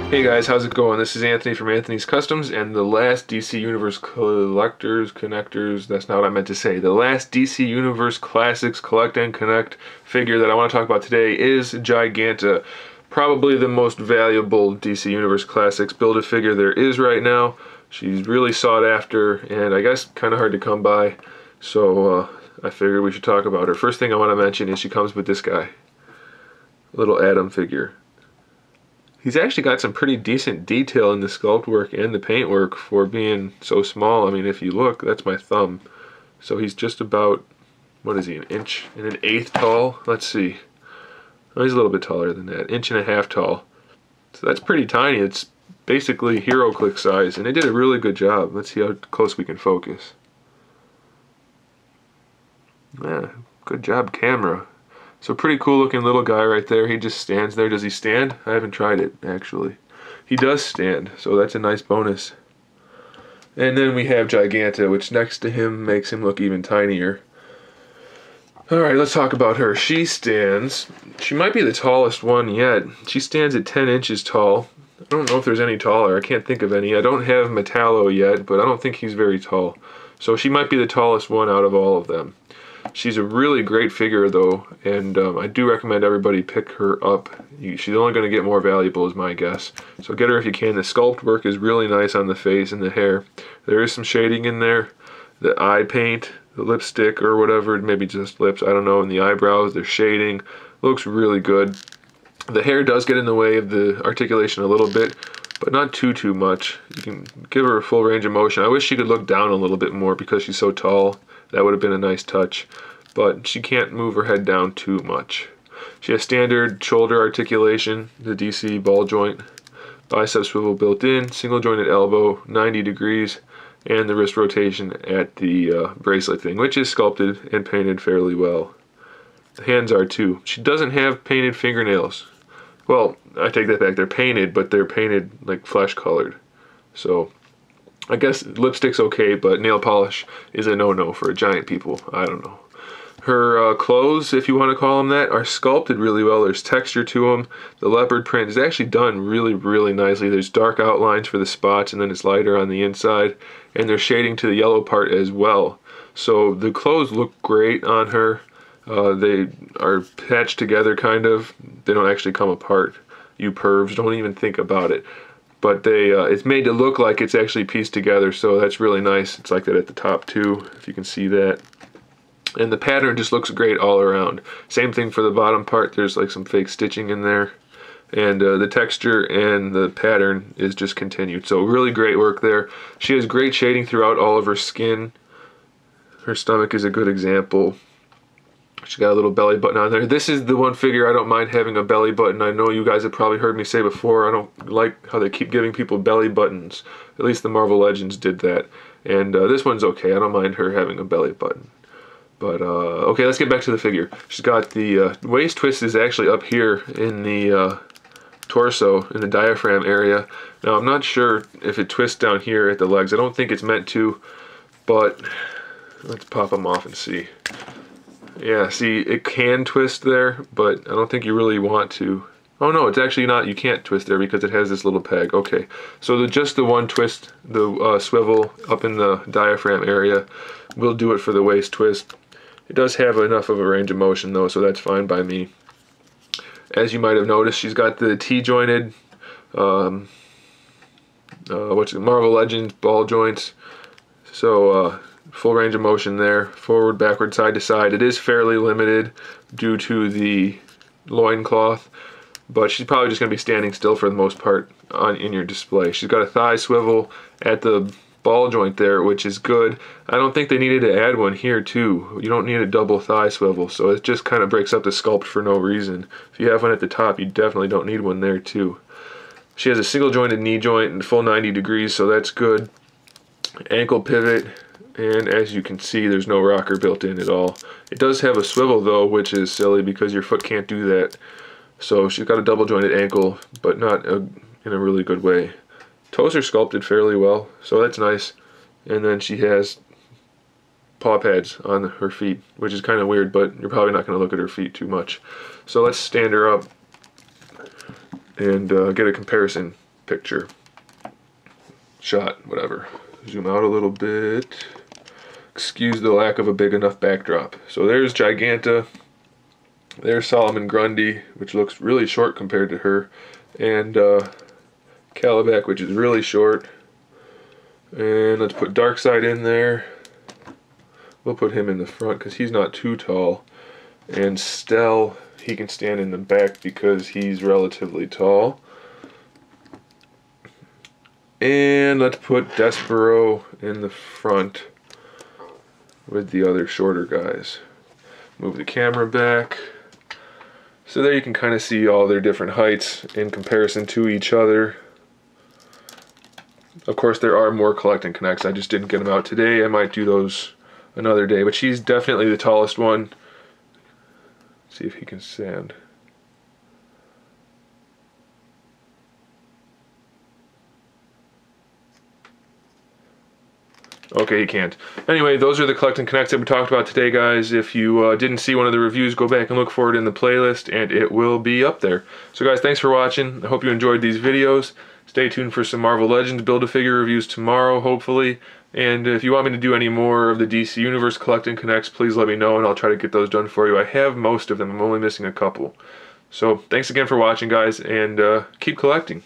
Hey guys, how's it going? This is Anthony from Anthony's Customs, and the last DC Universe Connectors, that's not what I meant to say. The last DC Universe Classics Collect and Connect figure that I want to talk about today is Giganta. Probably the most valuable DC Universe Classics Build-A-Figure there is right now. She's really sought after, and I guess kind of hard to come by, so I figured we should talk about her. First thing I want to mention is she comes with this guy. Little Adam figure. He's actually got some pretty decent detail in the sculpt work and the paint work for being so small. I mean, if you look, that's my thumb. So he's just about, what is he, an inch and an eighth tall? Let's see. Oh, he's a little bit taller than that, inch and a half tall. So that's pretty tiny. It's basically HeroClix size, and they did a really good job. Let's see how close we can focus. Yeah, good job, camera. So pretty cool looking little guy right there. He just stands there. Does he stand? I haven't tried it, actually. He does stand, so that's a nice bonus. And then we have Giganta, which next to him makes him look even tinier. Alright, let's talk about her. She stands, she might be the tallest one yet. She stands at 10 inches tall. I don't know if there's any taller. I can't think of any. I don't have Metallo yet, but I don't think he's very tall. So she might be the tallest one out of all of them. She's a really great figure though, and I do recommend everybody pick her up. She's only going to get more valuable is my guess. So get her if you can. The sculpt work is really nice on the face and the hair. There is some shading in there. The eye paint, the lipstick or whatever, maybe just lips, I don't know, and the eyebrows, there's shading. Looks really good. The hair does get in the way of the articulation a little bit, but not too much. You can give her a full range of motion. I wish she could look down a little bit more because she's so tall. That would have been a nice touch, but she can't move her head down too much. She has standard shoulder articulation, the DC ball joint, bicep swivel built in, single jointed elbow, 90 degrees, and the wrist rotation at the bracelet thing, which is sculpted and painted fairly well. The hands are too. She doesn't have painted fingernails. Well, I take that back. They're painted, but they're painted like flesh colored. So I guess lipstick's okay, but nail polish is a no-no for giant people. I don't know. Her clothes, if you want to call them that, are sculpted really well. There's texture to them. The leopard print is actually done really nicely. There's dark outlines for the spots, and then it's lighter on the inside. And there's shading to the yellow part as well. So the clothes look great on her. They are patched together, kind of. They don't actually come apart. You pervs, don't even think about it. But it's made to look like it's actually pieced together, so that's really nice. It's like that at the top too, if you can see that. And the pattern just looks great all around. Same thing for the bottom part. There's like some fake stitching in there. And the texture and the pattern is just continued. So really great work there. She has great shading throughout all of her skin. Her stomach is a good example. She's got a little belly button on there. This is the one figure I don't mind having a belly button. I know you guys have probably heard me say before, I don't like how they keep giving people belly buttons. At least the Marvel Legends did that. And this one's okay. I don't mind her having a belly button. But, okay, let's get back to the figure. She's got the waist twist is actually up here in the torso, in the diaphragm area. Now, I'm not sure if it twists down here at the legs. I don't think it's meant to, but let's pop them off and see. Yeah, see, it can twist there, but I don't think you really want to. Oh no, it's actually not. You can't twist there because it has this little peg. Okay, so just the one twist, the swivel up in the diaphragm area, will do it for the waist twist. It does have enough of a range of motion though, so that's fine by me. As you might have noticed, she's got the T-jointed, Marvel Legends ball joints. So, full range of motion there, forward, backward, side to side. It is fairly limited due to the loincloth, but she's probably just going to be standing still for the most part in your display. She's got a thigh swivel at the ball joint there, which is good. I don't think they needed to add one here too. You don't need a double thigh swivel, so it just kind of breaks up the sculpt for no reason. If you have one at the top, you definitely don't need one there too. She has a single jointed knee joint and full 90 degrees, so that's good. Ankle pivot. And as you can see, there's no rocker built in at all. It does have a swivel though, which is silly because your foot can't do that. So she's got a double jointed ankle, but not in a really good way. Toes are sculpted fairly well, so that's nice. And then she has paw pads on her feet, which is kind of weird, but you're probably not going to look at her feet too much. So let's stand her up and get a comparison. picture. Shot, whatever. Zoom out a little bit. Excuse the lack of a big enough backdrop. So there's Giganta. There's Solomon Grundy, which looks really short compared to her. And Calabac, which is really short. And let's put Darkside in there. We'll put him in the front because he's not too tall. And Stell, he can stand in the back because he's relatively tall. And let's put Despero in the front with the other shorter guys. Move the camera back. So there you can kind of see all their different heights in comparison to each other. Of course, there are more collect and connects. I just didn't get them out today. I might do those another day. But she's definitely the tallest one. See if he can stand. Okay, he can't. Anyway, those are the collect and connects that we talked about today, guys. If you didn't see one of the reviews, go back and look for it in the playlist, and it will be up there. So guys, thanks for watching. I hope you enjoyed these videos. Stay tuned for some Marvel Legends Build-A-Figure reviews tomorrow, hopefully. And if you want me to do any more of the DC Universe collect and connects, please let me know, and I'll try to get those done for you. I have most of them. I'm only missing a couple. So thanks again for watching, guys, and keep collecting.